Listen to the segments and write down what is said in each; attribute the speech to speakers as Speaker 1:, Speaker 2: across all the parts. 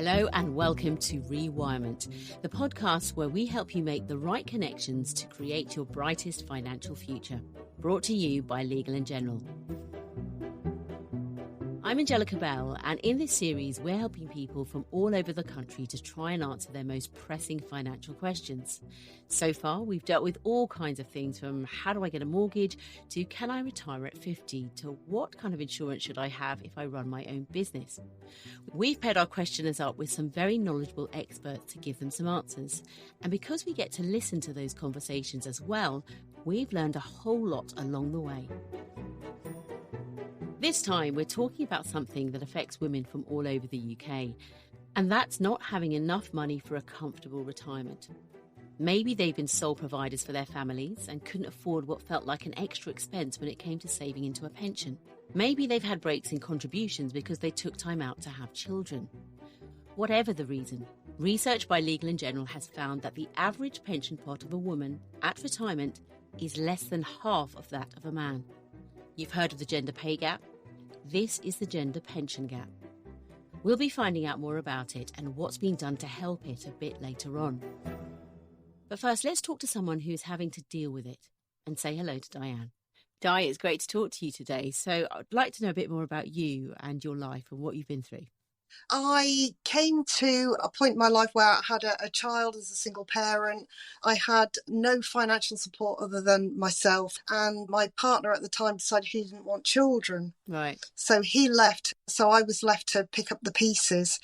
Speaker 1: Hello and welcome to Rewirement, the podcast where we help you make the right connections to create your brightest financial future. Brought to you by Legal & General. I'm Angelica Bell, and in this series we're helping people from all over the country to try and answer their most pressing financial questions. So far we've dealt with all kinds of things, from how do I get a mortgage to can I retire at 50 to what kind of insurance should I have if I run my own business. We've paired our questioners up with some very knowledgeable experts to give them some answers, and because we get to listen to those conversations as well, we've learned a whole lot along the way. This time, we're talking about something that affects women from all over the UK, and that's not having enough money for a comfortable retirement. Maybe they've been sole providers for their families and couldn't afford what felt like an extra expense when it came to saving into a pension. Maybe they've had breaks in contributions because they took time out to have children. Whatever the reason, research by Legal & General has found that the average pension pot of a woman at retirement is less than half of that of a man. You've heard of the gender pay gap? This is the gender pension gap. We'll be finding out more about it and what's being done to help it a bit later on. But first, let's talk to someone who's having to deal with it and say hello to Diane. Di, it's great to talk to you today. So I'd like to know a bit more about you and your life and what you've been through.
Speaker 2: I came to a point in my life where I had a child as a single parent. I had no financial support other than myself, and my partner at the time decided he didn't want children.
Speaker 1: Right.
Speaker 2: So he left, so I was left to pick up the pieces.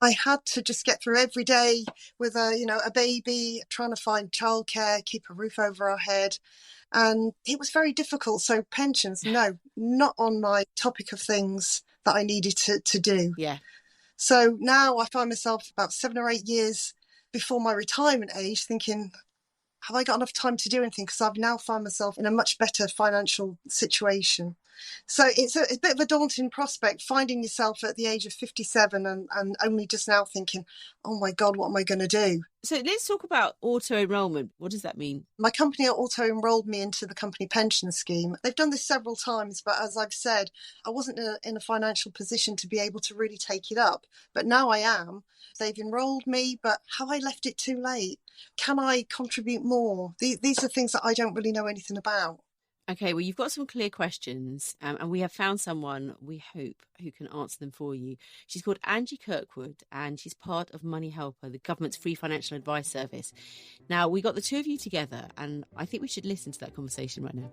Speaker 2: I had to just get through every day with a baby, trying to find childcare, keep a roof over our head. And it was very difficult. So pensions, no, not on my topic of things that I needed to do.
Speaker 1: Yeah.
Speaker 2: So now I find myself about 7 or 8 years before my retirement age thinking, have I got enough time to do anything? Because I've now found myself in a much better financial situation. So it's a bit of a daunting prospect, finding yourself at the age of 57 and only just now thinking, oh my God, what am I going to do?
Speaker 1: So let's talk about auto-enrolment. What does that mean?
Speaker 2: My company auto-enrolled me into the company pension scheme. They've done this several times, but as I've said, I wasn't in a financial position to be able to really take it up. But now I am. They've enrolled me, but have I left it too late? Can I contribute more? These are things that I don't really know anything about.
Speaker 1: Okay, well, you've got some clear questions, and we have found someone, we hope, who can answer them for you. She's called Angie Kirkwood, and she's part of Money Helper, the government's free financial advice service. Now, we got the two of you together, and I think we should listen to that conversation right now.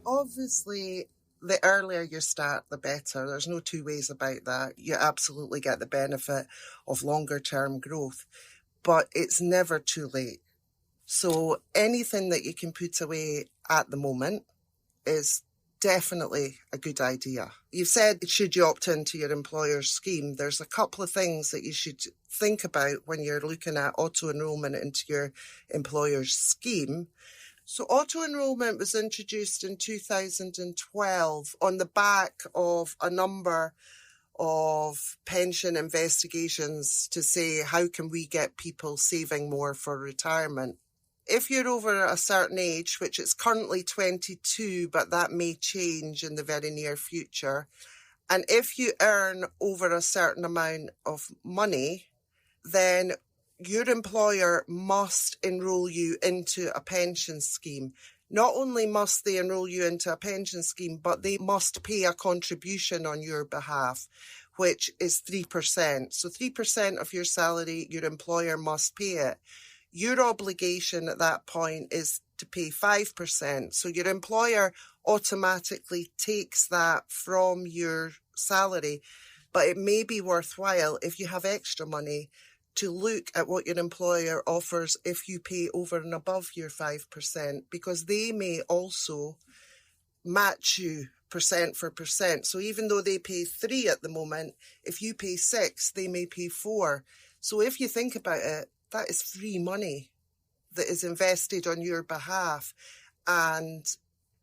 Speaker 3: Obviously, the earlier you start, the better. There's no two ways about that. You absolutely get the benefit of longer term growth, but it's never too late. So anything that you can put away at the moment is definitely a good idea. You've said, should you opt into your employer's scheme? There's a couple of things that you should think about when you're looking at auto-enrolment into your employer's scheme. So auto-enrolment was introduced in 2012 on the back of a number of pension investigations to say, how can we get people saving more for retirement? If you're over a certain age, which it's currently 22, but that may change in the very near future, and if you earn over a certain amount of money, then your employer must enrol you into a pension scheme. Not only must they enrol you into a pension scheme, but they must pay a contribution on your behalf, which is 3%. So 3% of your salary, your employer must pay it. Your obligation at that point is to pay 5%. So your employer automatically takes that from your salary. But it may be worthwhile, if you have extra money, to look at what your employer offers if you pay over and above your 5%, because they may also match you percent for percent. So even though they pay 3 at the moment, if you pay 6, they may pay 4. So if you think about it, that is free money that is invested on your behalf. And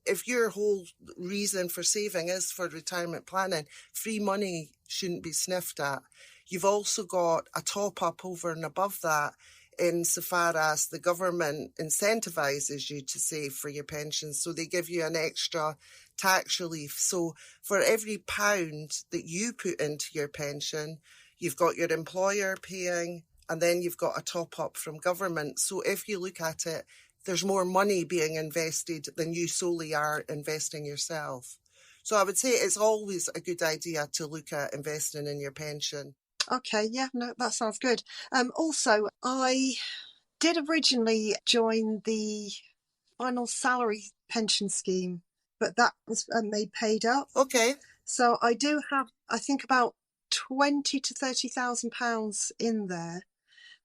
Speaker 3: if your whole reason for saving is for retirement planning, free money shouldn't be sniffed at. You've also got a top up over and above that insofar as the government incentivises you to save for your pensions. So they give you an extra tax relief. So for every pound that you put into your pension, you've got your employer paying, and then you've got a top up from government. So if you look at it, there's more money being invested than you solely are investing yourself. So I would say it's always a good idea to look at investing in your pension.
Speaker 2: Okay, yeah, no, that sounds good. Also, I did originally join the final salary pension scheme, but that was made paid up.
Speaker 3: Okay.
Speaker 2: So I do have, I think, about £20,000 to £30,000 in there.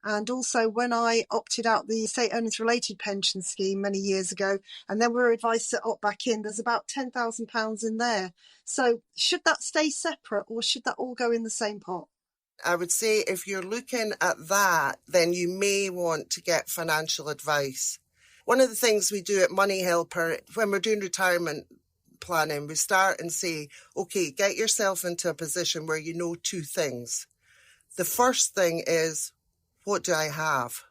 Speaker 2: And also when I opted out the estate owners related pension scheme many years ago, and then we were advised to opt back in, there's about £10,000 in there. So should that stay separate or should that all go in the same pot?
Speaker 3: I would say if you're looking at that, then you may want to get financial advice. One of the things we do at Money Helper, when we're doing retirement planning, we start and say, okay, get yourself into a position where you know two things. The first thing is, what do I have?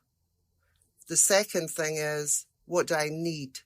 Speaker 3: The second thing is, what do I need?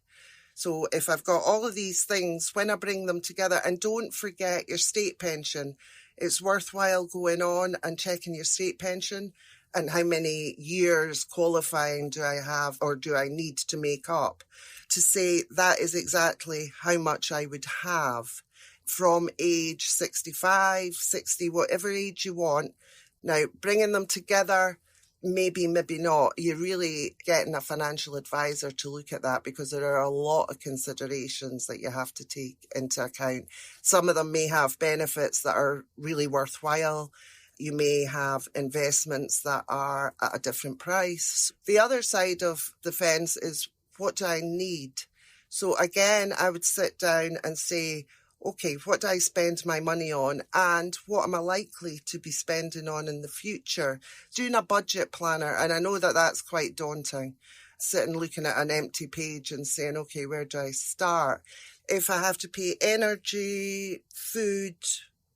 Speaker 3: So if I've got all of these things, when I bring them together, and don't forget your state pension, it's worthwhile going on and checking your state pension and how many years qualifying do I have or do I need to make up to say that is exactly how much I would have from age 65, 60, whatever age you want. Now, bringing them together, maybe not. You're really getting a financial advisor to look at that because there are a lot of considerations that you have to take into account. Some of them may have benefits that are really worthwhile. You may have investments that are at a different price. The other side of the fence is, what do I need? So again, I would sit down and say, okay, what do I spend my money on and what am I likely to be spending on in the future? Doing a budget planner, and I know that that's quite daunting, sitting looking at an empty page and saying, okay, where do I start? If I have to pay energy, food,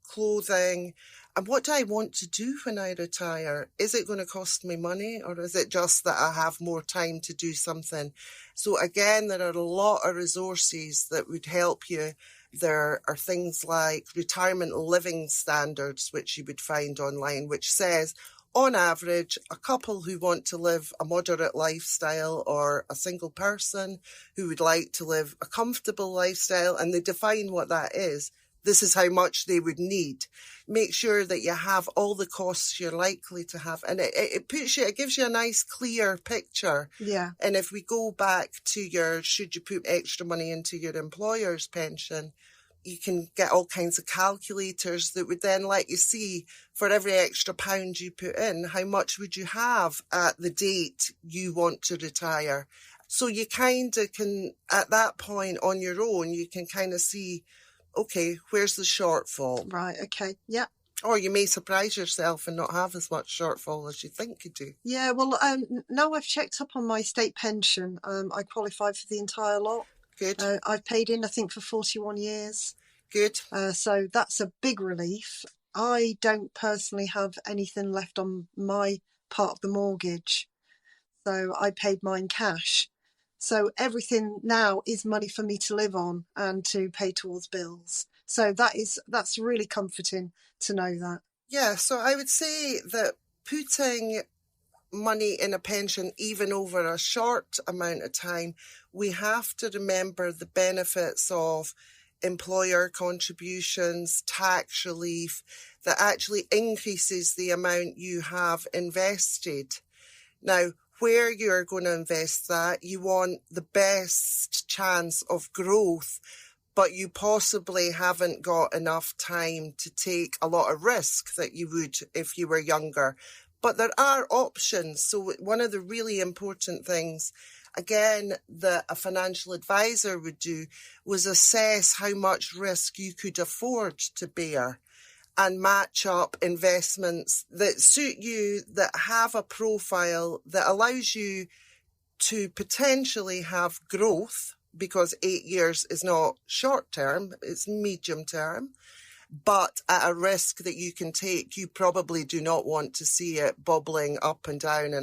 Speaker 3: clothing, and what do I want to do when I retire? Is it going to cost me money or is it just that I have more time to do something? So again, there are a lot of resources that would help you. There are things like retirement living standards, which you would find online, which says, on average, a couple who want to live a moderate lifestyle or a single person who would like to live a comfortable lifestyle, and they define what that is. This is how much they would need. Make sure that you have all the costs you're likely to have. And it gives you a nice, clear picture.
Speaker 2: Yeah.
Speaker 3: And if we go back to should you put extra money into your employer's pension, you can get all kinds of calculators that would then let you see for every extra pound you put in, how much would you have at the date you want to retire. So you kind of can, at that point on your own, you can kind of see, okay, where's the shortfall?
Speaker 2: Right, okay, yeah.
Speaker 3: Or you may surprise yourself and not have as much shortfall as you think you do.
Speaker 2: Yeah, well, now I've checked up on my state pension. I qualify for the entire lot.
Speaker 3: Good.
Speaker 2: I've paid in, I think, for 41 years.
Speaker 3: Good.
Speaker 2: So that's a big relief. I don't personally have anything left on my part of the mortgage. So I paid mine cash. So everything now is money for me to live on and to pay towards bills. So that's really comforting to know that.
Speaker 3: Yeah, so I would say that putting money in a pension, even over a short amount of time, we have to remember the benefits of employer contributions, tax relief, that actually increases the amount you have invested. Now, where you're going to invest that, you want the best chance of growth, but you possibly haven't got enough time to take a lot of risk that you would if you were younger. But there are options. So one of the really important things, again, that a financial advisor would do was assess how much risk you could afford to bear and match up investments that suit you, that have a profile that allows you to potentially have growth, because 8 years is not short term, it's medium term, but at a risk that you can take. You probably do not want to see it bobbling up and down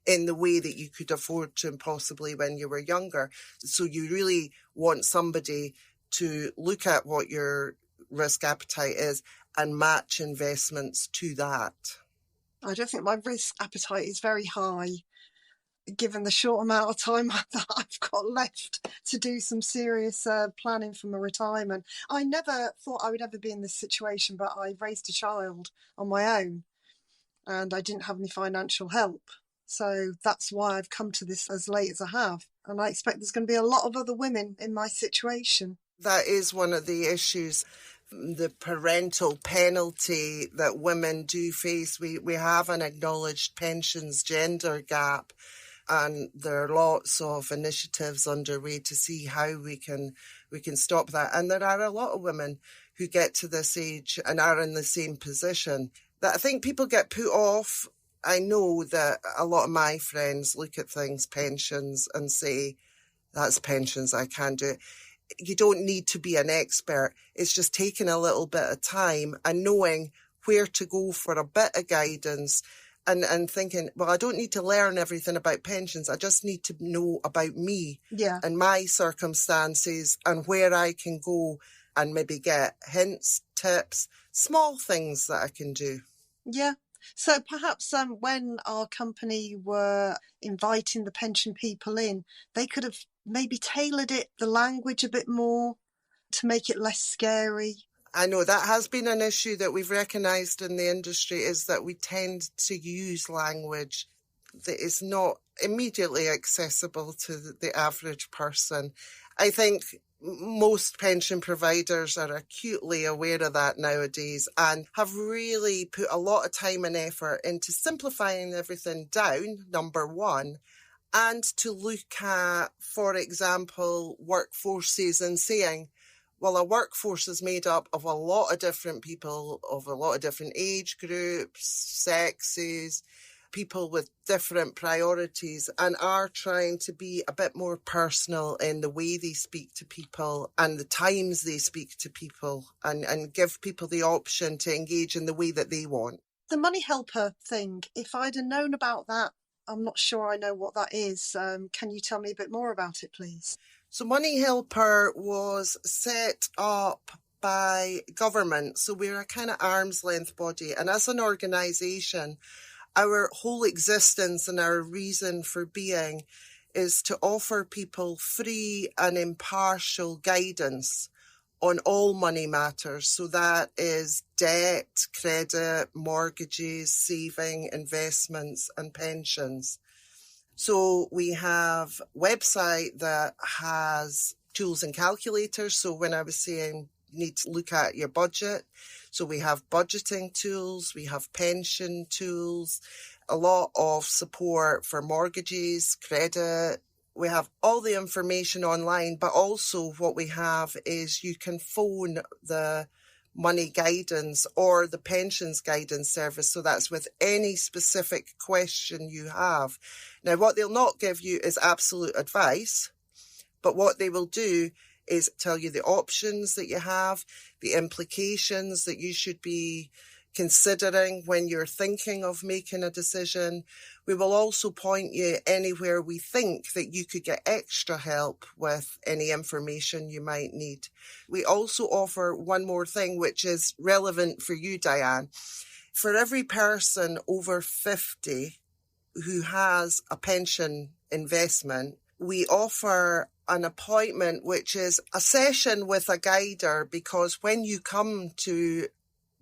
Speaker 3: in the way that you could afford to possibly when you were younger. So you really want somebody to look at what your risk appetite is and match investments to that.
Speaker 2: I don't think my risk appetite is very high, given the short amount of time that I've got left to do some serious planning for my retirement. I never thought I would ever be in this situation, but I raised a child on my own and I didn't have any financial help. So that's why I've come to this as late as I have. And I expect there's going to be a lot of other women in my situation.
Speaker 3: That is one of the issues, the parental penalty that women do face. We have an acknowledged pensions gender gap, and there are lots of initiatives underway to see how we can stop that. And there are a lot of women who get to this age and are in the same position that I think people get put off. I know that a lot of my friends look at things, pensions, and say, that's pensions, I can't do it. You don't need to be an expert. It's just taking a little bit of time and knowing where to go for a bit of guidance and thinking, well, I don't need to learn everything about pensions. I just need to know about me and my circumstances and where I can go and maybe get hints, tips, small things that I can do.
Speaker 2: Yeah. So perhaps when our company were inviting the pension people in, they could have maybe tailored the language a bit more to make it less scary.
Speaker 3: I know that has been an issue that we've recognised in the industry, is that we tend to use language that is not immediately accessible to the average person. I think most pension providers are acutely aware of that nowadays and have really put a lot of time and effort into simplifying everything down, number one, and to look at, for example, workforces and saying, well, a workforce is made up of a lot of different people, of a lot of different age groups, sexes, people with different priorities, and are trying to be a bit more personal in the way they speak to people and the times they speak to people, and give people the option to engage in the way that they want.
Speaker 2: The money helper thing, if I'd have known about that, I'm not sure I know what that is. Can you tell me a bit more about it, please?
Speaker 3: So Money Helper was set up by government. So we're a kind of arm's length body. And as an organisation, our whole existence and our reason for being is to offer people free and impartial guidance on all money matters. So that is debt, credit, mortgages, saving, investments, and pensions. So we have a website that has tools and calculators. So when I was saying you need to look at your budget, so we have budgeting tools, we have pension tools, a lot of support for mortgages, credit. We have all the information online, but also what we have is you can phone the money guidance or the pensions guidance service. So that's with any specific question you have. Now, what they'll not give you is absolute advice, but what they will do is tell you the options that you have, the implications that you should be considering when you're thinking of making a decision. We will also point you anywhere we think that you could get extra help with any information you might need. We also offer one more thing, which is relevant for you, Diane. For every person over 50 who has a pension investment, we offer an appointment, which is a session with a guider, because when you come to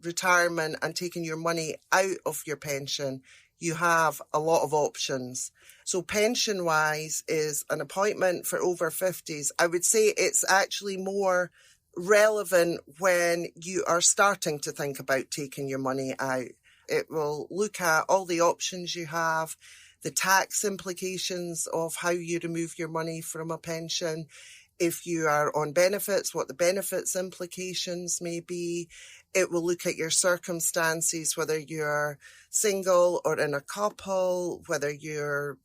Speaker 3: retirement and taking your money out of your pension, you have a lot of options. So pension-wise is an appointment for over 50s. I would say it's actually more relevant when you are starting to think about taking your money out. It will look at all the options you have, the tax implications of how you remove your money from a pension. If you are on benefits, what the benefits implications may be. It will look at your circumstances, whether you're single or in a couple, whether you're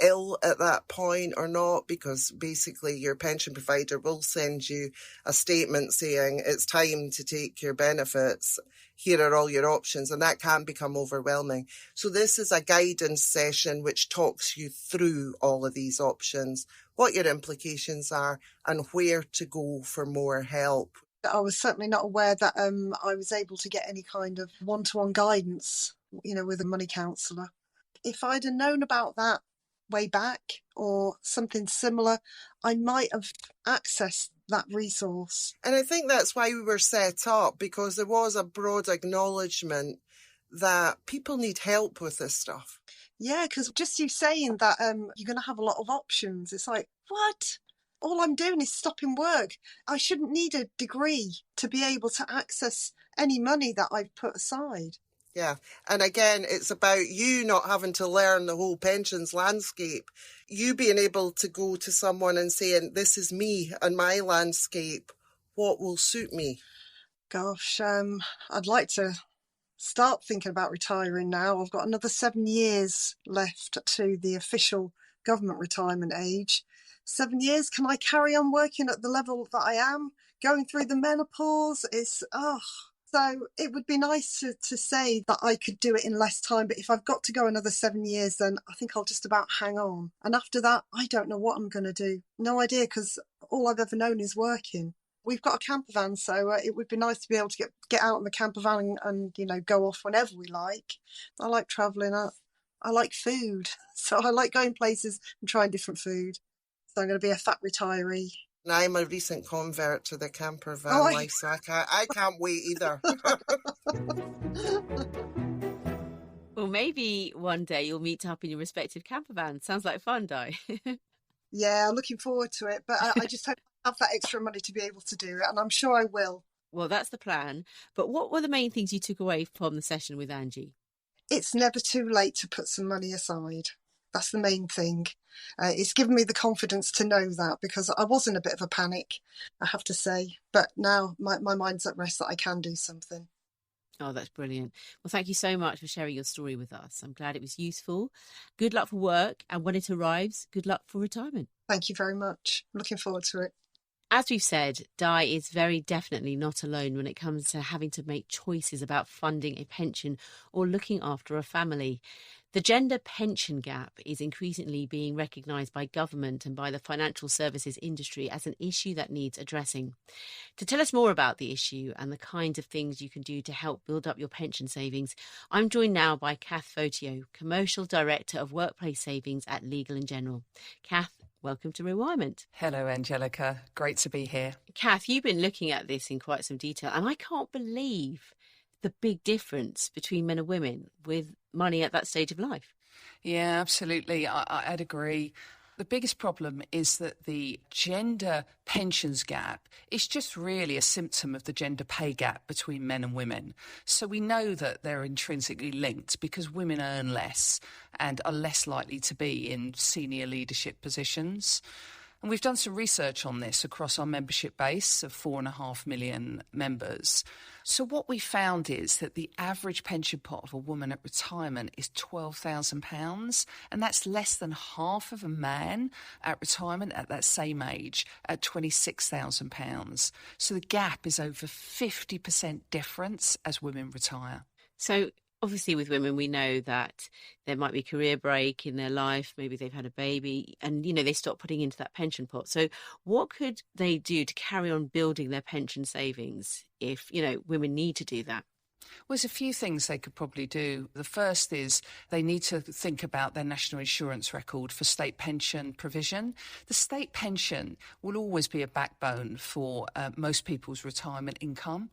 Speaker 3: ill at that point or not, because basically your pension provider will send you a statement saying it's time to take your benefits. Here are all your options, and that can become overwhelming. So this is a guidance session which talks you through all of these options, what your implications are, and where to go for more help.
Speaker 2: I was certainly not aware that I was able to get any kind of one-to-one guidance, with a money counsellor. If I'd have known about that way back or something similar, I might have accessed that resource.
Speaker 3: And I think that's why we were set up, because there was a broad acknowledgement that people need help with this stuff.
Speaker 2: Yeah, because just you saying that you're going to have a lot of options, it's like, what? All I'm doing is stopping work. I shouldn't need a degree to be able to access any money that I've put aside.
Speaker 3: Yeah. And again, it's about you not having to learn the whole pensions landscape. You being able to go to someone and saying, this is me and my landscape. What will suit me?
Speaker 2: Gosh, I'd like to start thinking about retiring now. I've got another 7 years left to the official government retirement age. 7 years, can I carry on working at the level that I am? Going through the menopause is, So it would be nice to say that I could do it in less time, but if I've got to go another 7 years, then I think I'll just about hang on. And after that, I don't know what I'm going to do. No idea, because all I've ever known is working. We've got a camper van, so it would be nice to be able to get out in the camper van and go off whenever we like. I like travelling. I like food, so I like going places and trying different food. So I'm going to be a fat retiree.
Speaker 3: And I'm a recent convert to the camper van life, so I can't wait either.
Speaker 1: Well, maybe one day you'll meet up in your respective camper vans. Sounds like fun, Di.
Speaker 2: Yeah, looking forward to it. But I just hope I have that extra money to be able to do it, and I'm sure I will.
Speaker 1: Well, that's the plan. But what were the main things you took away from the session with Angie?
Speaker 2: It's never too late to put some money aside. That's the main thing. It's given me the confidence to know that, because I was in a bit of a panic, I have to say. But now my mind's at rest that I can do something.
Speaker 1: Oh, that's brilliant. Well, thank you so much for sharing your story with us. I'm glad it was useful. Good luck for work. And when it arrives, good luck for retirement.
Speaker 2: Thank you very much. I'm looking forward to it.
Speaker 1: As we've said, Di is very definitely not alone when it comes to having to make choices about funding a pension or looking after a family. The gender pension gap is increasingly being recognised by government and by the financial services industry as an issue that needs addressing. To tell us more about the issue and the kinds of things you can do to help build up your pension savings, I'm joined now by Kath Fotio, Commercial Director of Workplace Savings at Legal & General. Kath, welcome to Rewirement.
Speaker 4: Hello, Angelica. Great to be here.
Speaker 1: Kath, you've been looking at this in quite some detail, and I can't believe the big difference between men and women with money at that stage of life.
Speaker 4: Yeah, absolutely. I'd agree. The biggest problem is that the gender pensions gap is just really a symptom of the gender pay gap between men and women. So we know that they're intrinsically linked because women earn less and are less likely to be in senior leadership positions. And we've done some research on this across our membership base of 4.5 million members. So what we found is that the average pension pot of a woman at retirement is £12,000, and that's less than half of a man at retirement at that same age at £26,000. So the gap is over 50% difference as women retire.
Speaker 1: So obviously with women, we know that there might be a career break in their life. Maybe they've had a baby and, they stop putting into that pension pot. So what could they do to carry on building their pension savings if, women need to do that?
Speaker 4: Well, there's a few things they could probably do. The first is they need to think about their national insurance record for state pension provision. The state pension will always be a backbone for most people's retirement income.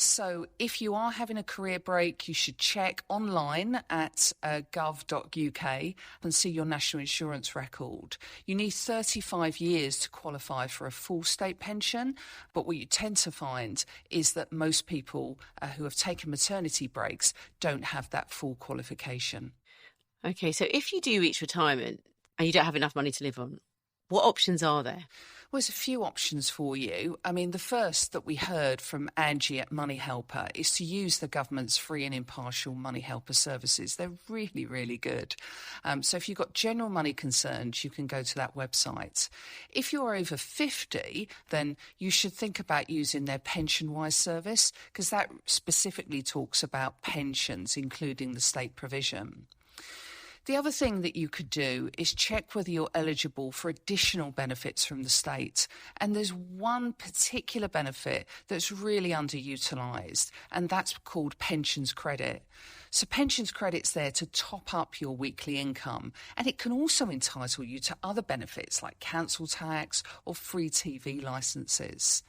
Speaker 4: So if you are having a career break, you should check online at gov.uk and see your national insurance record. You need 35 years to qualify for a full state pension, but what you tend to find is that most people who have taken maternity breaks don't have that full qualification.
Speaker 1: Okay, so if you do reach retirement and you don't have enough money to live on, what options are there?
Speaker 4: Well, there's a few options for you. I mean, the first that we heard from Angie at Money Helper is to use the government's free and impartial Money Helper services. They're really, really good. So if you've got general money concerns, you can go to that website. If you're over 50, then you should think about using their PensionWise service, because that specifically talks about pensions, including the state provision. The other thing that you could do is check whether you're eligible for additional benefits from the state. And there's one particular benefit that's really underutilised, and that's called pensions credit. So pensions credit's there to top up your weekly income, and it can also entitle you to other benefits like council tax or free TV licences.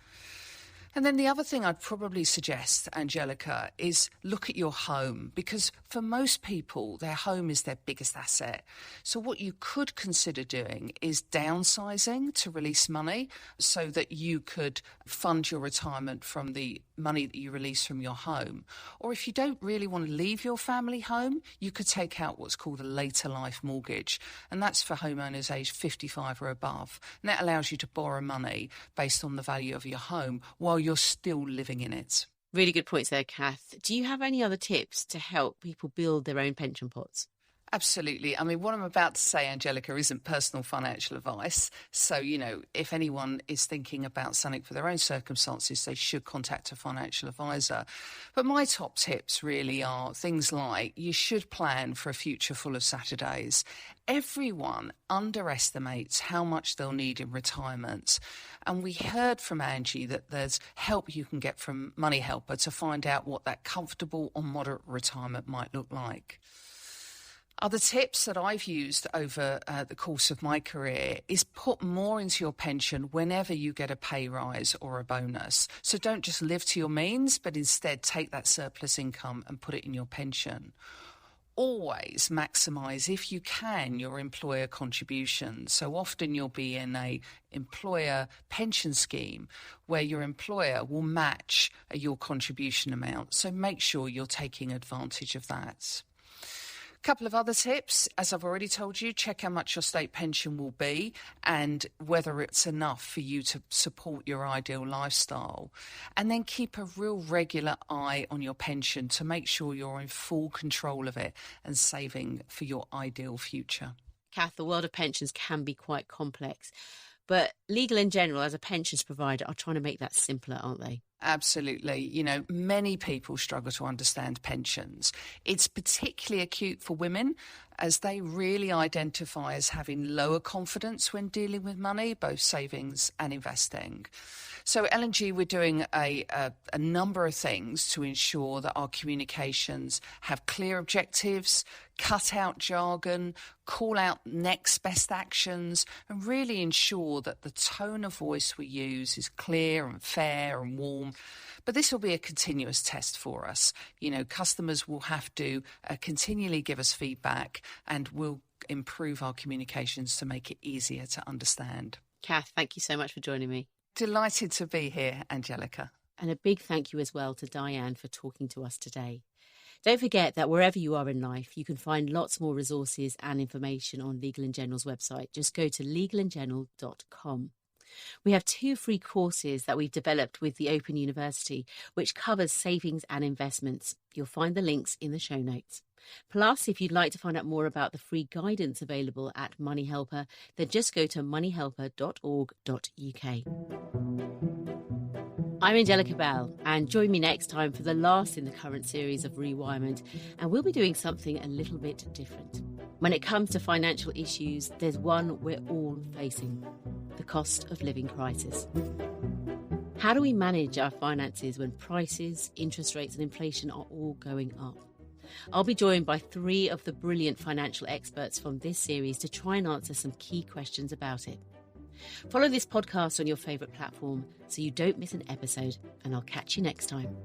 Speaker 4: And then the other thing I'd probably suggest, Angelica, is look at your home, because for most people, their home is their biggest asset. So what you could consider doing is downsizing to release money so that you could fund your retirement from the money that you release from your home. Or if you don't really want to leave your family home, you could take out what's called a later life mortgage. And that's for homeowners aged 55 or above. And that allows you to borrow money based on the value of your home while you're still living in it.
Speaker 1: Really good points there, Kath. Do you have any other tips to help people build their own pension pots?
Speaker 4: Absolutely. I mean, what I'm about to say, Angelica, isn't personal financial advice. So, if anyone is thinking about something for their own circumstances, they should contact a financial advisor. But my top tips really are things like you should plan for a future full of Saturdays. Everyone underestimates how much they'll need in retirement. And we heard from Angie that there's help you can get from Money Helper to find out what that comfortable or moderate retirement might look like. Other tips that I've used over the course of my career is put more into your pension whenever you get a pay rise or a bonus. So don't just live to your means, but instead take that surplus income and put it in your pension. Always maximise, if you can, your employer contribution. So often you'll be in a employer pension scheme where your employer will match your contribution amount. So make sure you're taking advantage of that. A couple of other tips. As I've already told you, check how much your state pension will be and whether it's enough for you to support your ideal lifestyle. And then keep a real regular eye on your pension to make sure you're in full control of it and saving for your ideal future.
Speaker 1: Kath, the world of pensions can be quite complex, but Legal in General, as a pensions provider, are trying to make that simpler, aren't they?
Speaker 4: Absolutely. Many people struggle to understand pensions. It's particularly acute for women, as they really identify as having lower confidence when dealing with money, both savings and investing. So at L&G, we're doing a number of things to ensure that our communications have clear objectives, cut out jargon, call out next best actions, and really ensure that the tone of voice we use is clear and fair and warm. But this will be a continuous test for us. Customers will have to continually give us feedback, and we'll improve our communications to make it easier to understand.
Speaker 1: Kath, thank you so much for joining me.
Speaker 4: Delighted to be here, Angelica.
Speaker 1: And a big thank you as well to Diane for talking to us today. Don't forget that wherever you are in life, you can find lots more resources and information on Legal in General's website. Just go to legalingeneral.com. We have 2 free courses that we've developed with the Open University, which covers savings and investments. You'll find the links in the show notes. Plus, if you'd like to find out more about the free guidance available at Money Helper, then just go to moneyhelper.org.uk. I'm Angelica Bell, and join me next time for the last in the current series of Rewirement, and we'll be doing something a little bit different. When it comes to financial issues, there's one we're all facing: the cost of living crisis. How do we manage our finances when prices, interest rates and inflation are all going up? I'll be joined by 3 of the brilliant financial experts from this series to try and answer some key questions about it. Follow this podcast on your favourite platform so you don't miss an episode, and I'll catch you next time.